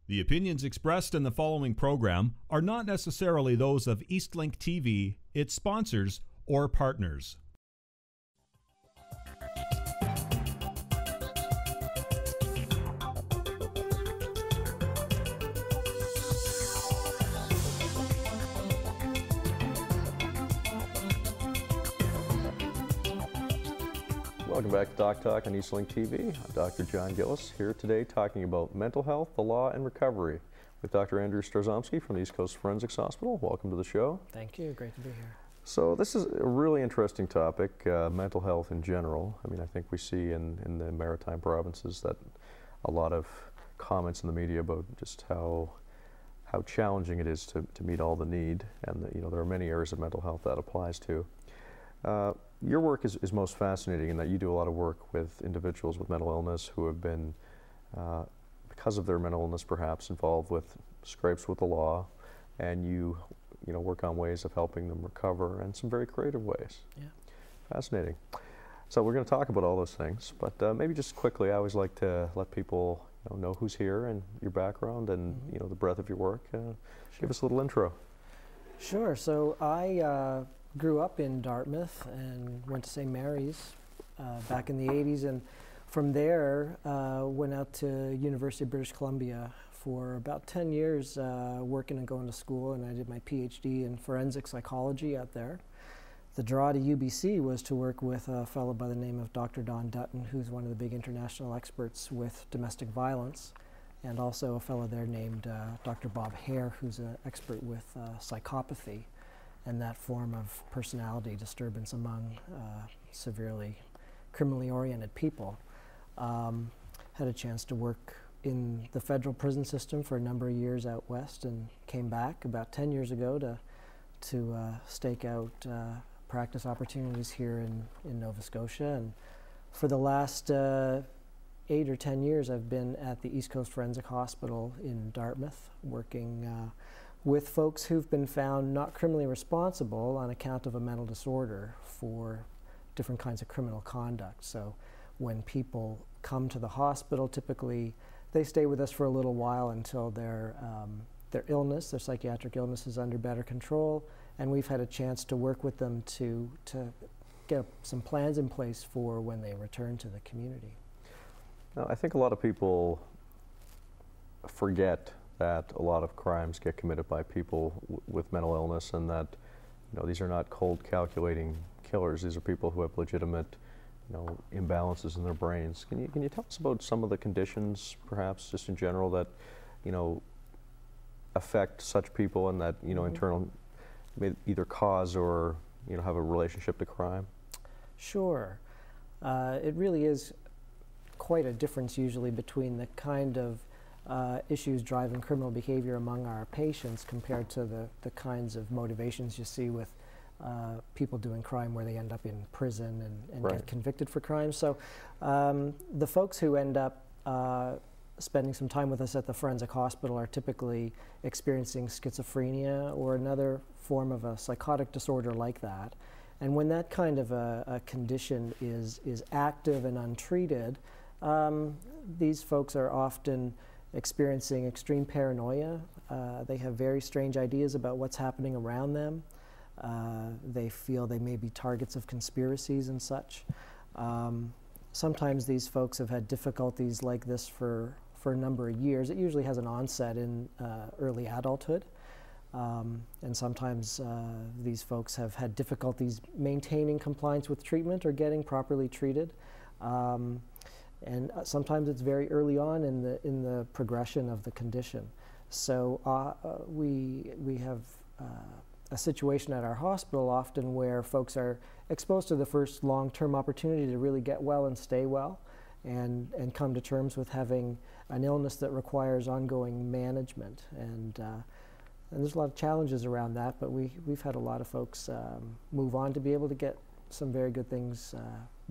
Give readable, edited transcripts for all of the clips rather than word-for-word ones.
The opinions expressed in the following program are not necessarily those of EastLink TV, its sponsors, or partners. Welcome back to DocTalk on EastLink TV. I'm Dr. John Gillis, here today talking about mental health, the law, and recovery with Dr. Andrew Starzomski from the East Coast Forensics Hospital. Welcome to the show. Thank you. Great to be here. So this is a really interesting topic, mental health in general. I mean, I think we see in the maritime provinces that a lot of comments in the media about just how challenging it is to meet all the need, and there are many areas of mental health that applies to. Your work is most fascinating in that you do a lot of work with individuals with mental illness who have been, because of their mental illness perhaps, involved with scrapes with the law, and you work on ways of helping them recover in some very creative ways. Yeah. Fascinating. So we're going to talk about all those things, but maybe just quickly, I always like to let people know who's here and your background and the breadth of your work. Sure. Give us a little intro. Sure. So I grew up in Dartmouth and went to St. Mary's back in the 80s, and from there went out to University of British Columbia for about 10 years working and going to school, and I did my PhD in forensic psychology out there. The draw to UBC was to work with a fellow by the name of Dr. Don Dutton, who's one of the big international experts with domestic violence, and also a fellow there named Dr. Bob Hare, who's an expert with psychopathy and that form of personality disturbance among severely criminally oriented people. Had a chance to work in the federal prison system for a number of years out west, and came back about 10 years ago to stake out practice opportunities here in Nova Scotia. And for the last 8 or 10 years I've been at the East Coast Forensic Hospital in Dartmouth working with folks who've been found not criminally responsible on account of a mental disorder for different kinds of criminal conduct. So when people come to the hospital, typically they stay with us for a little while until their illness, their psychiatric illness, is under better control, and we've had a chance to work with them to get some plans in place for when they return to the community. Now, I think a lot of people forget that a lot of crimes get committed by people with mental illness, and that these are not cold calculating killers. These are people who have legitimate imbalances in their brains. Can you tell us about some of the conditions, perhaps just in general, that affect such people, and that internal may either cause or have a relationship to crime? Sure. It really is quite a difference usually between the kind of issues driving criminal behavior among our patients compared to the kinds of motivations you see with people doing crime where they end up in prison and Right. get convicted for crime. So the folks who end up spending some time with us at the forensic hospital are typically experiencing schizophrenia or another form of a psychotic disorder like that. And when that kind of a condition is active and untreated, these folks are often experiencing extreme paranoia. They have very strange ideas about what's happening around them. They feel they may be targets of conspiracies and such. Sometimes these folks have had difficulties like this for a number of years. It usually has an onset in early adulthood. And sometimes these folks have had difficulties maintaining compliance with treatment or getting properly treated. And sometimes it's very early on in the progression of the condition. So we have a situation at our hospital often where folks are exposed to the first long-term opportunity to really get well and stay well, and come to terms with having an illness that requires ongoing management. And there's a lot of challenges around that, but we've had a lot of folks move on to be able to get some very good things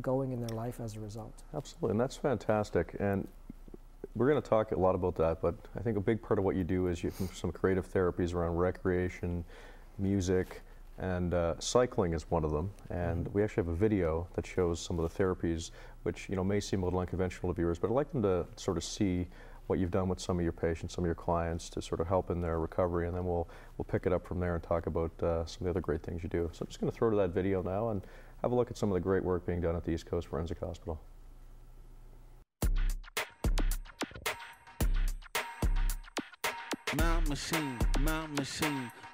going in their life as a result. Absolutely, and that's fantastic. And we're going to talk a lot about that, but I think a big part of what you do is you have some creative therapies around recreation, music, and cycling is one of them. And we actually have a video that shows some of the therapies, which may seem a little unconventional to viewers, but I'd like them to sort of see what you've done with some of your patients, some of your clients to sort of help in their recovery, and then we'll pick it up from there and talk about some of the other great things you do. So I'm just going to throw to that video now and have a look at some of the great work being done at the East Coast Forensic Hospital. Mount machine,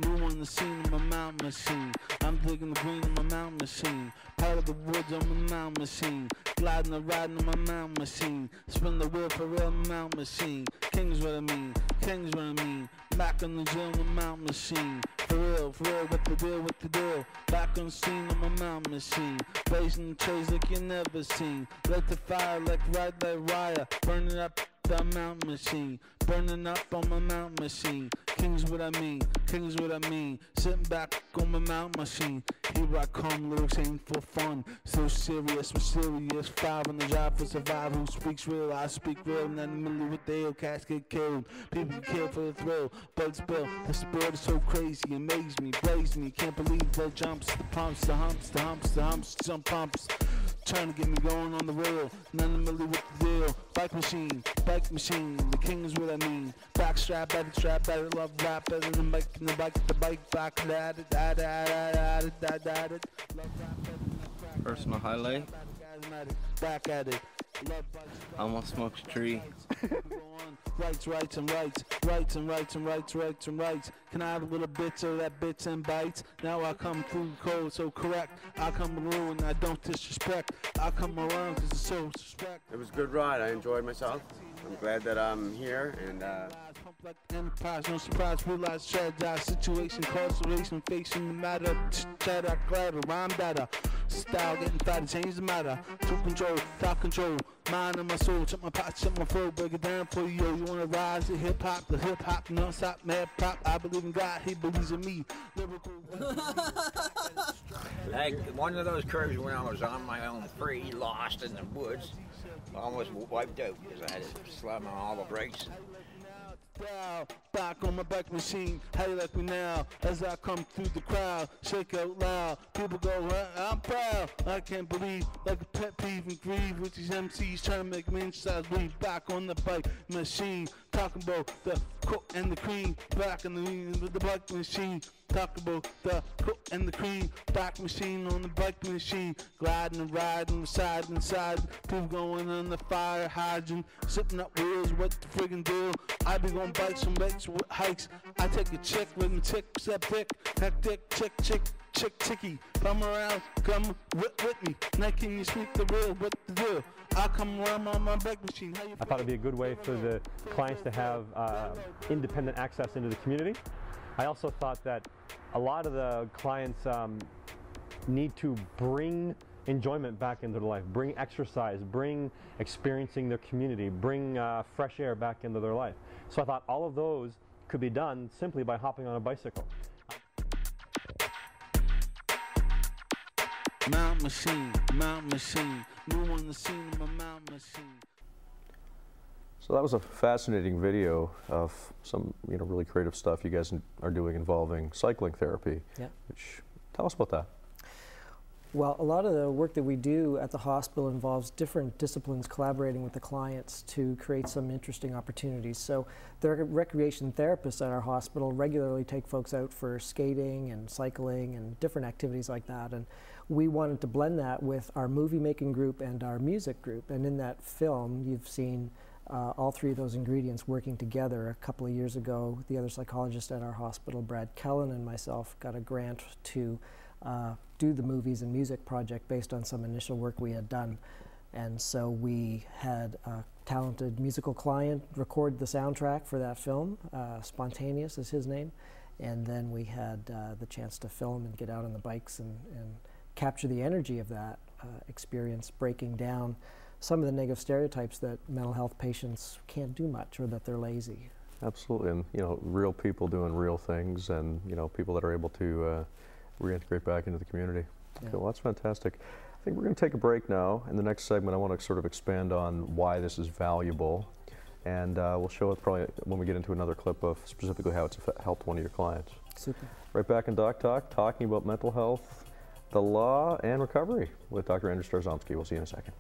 new on the scene of my mount machine. I'm digging the green in my mount machine. Part of the woods on my mount machine. Gliding and riding on my mount machine. Spin the wheel for real mount machine. King's what I mean, king's what I mean. Back on the gym on my mount machine. For real, what the deal? Back on the scene on my mount machine. Blazing the trays like you never seen. Let the fire like wire. Burning up the mount machine. Burning up on my mount machine. King's what I mean, king's what I mean. Sitting back on my mount machine. Here I come, lyrics ain't for fun. So serious, mysterious. Five on the job for survival. Who speaks real? I speak real. Not in the middle with the ill. Cats get killed. People get killed for the thrill. Bugs spill. The sport is so crazy. Amaze me, blaze me. Can't believe the jumps, the pumps, the humps, jump pumps. Trying to get me going on the rail. None in the middle with the deal. Bike machine. The king is what I mean. Backstrap at it, love rap better than bike, the bike back at it, Personal highlight. Back at it. Almost smoked a tree. Rights. Can I have a little bits of that bits and bytes? Now I come through cold, so correct. I come through and I don't disrespect. I come around because it's so respect. It was a good ride. I enjoyed myself. I'm glad that I'm here and like enterprise, no surprise, realize strategize, situation, conservation, facing the matter, chatter, clatter, rhyme data, style getting fatter, change the matter, to control, top control, mind and my soul, check my pot, check my flow, break it down for you, you wanna rise to hip hop, non stop, mad pop, I believe in God, he believes in me, lyrical. Like one of those curves when I was on my own, free, lost in the woods, almost wiped out because I had to slam on all the brakes. Back on my bike machine, how you like me now? As I come through the crowd, shake out loud. People go, I'm proud. I can't believe, like a pet peeve and grieve with these MCs trying to make me inside leave. Back on the bike machine, talking about the cook and the cream. Back on the bike machine, talking about the cook and the cream. Back machine on the bike machine, gliding and riding side and side. People going on the fire hydrant, sitting up wheels. What the friggin' deal? I be going bikes and bikes with hikes. I take a chick with me, tick, step, tick, hectic, chick, ticky. Come around, come with me. Now can you speak the real? What to do? I come around on my bike machine. I thought it'd be a good way for the clients to have independent access into the community. I also thought that a lot of the clients need to bring enjoyment back into their life, bring exercise, bring experiencing their community, bring fresh air back into their life. So I thought all of those could be done simply by hopping on a bicycle. Mount machine, new on the scene of my mount machine. So that was a fascinating video of some really creative stuff you guys are doing involving cycling therapy. Yeah. Tell us about that. Well, a lot of the work that we do at the hospital involves different disciplines collaborating with the clients to create some interesting opportunities. So the recreation therapists at our hospital regularly take folks out for skating and cycling and different activities like that. And we wanted to blend that with our movie making group and our music group. And in that film, you've seen all three of those ingredients working together. A couple of years ago, the other psychologist at our hospital, Brad Kellen, and myself got a grant to do the movies and music project based on some initial work we had done. And so we had a talented musical client record the soundtrack for that film. Spontaneous is his name. And then we had the chance to film and get out on the bikes and capture the energy of that experience, breaking down some of the negative stereotypes that mental health patients can't do much or that they're lazy. Absolutely, and real people doing real things, and people that are able to reintegrate back into the community. Yeah. Okay, well, that's fantastic. I think we're going to take a break now. In the next segment, I want to sort of expand on why this is valuable, and we'll show it probably when we get into another clip of specifically how it's helped one of your clients. Super. Right back in DocTalk, talking about mental health, the law, and recovery with Dr. Andrew Starzomski. We'll see you in a second.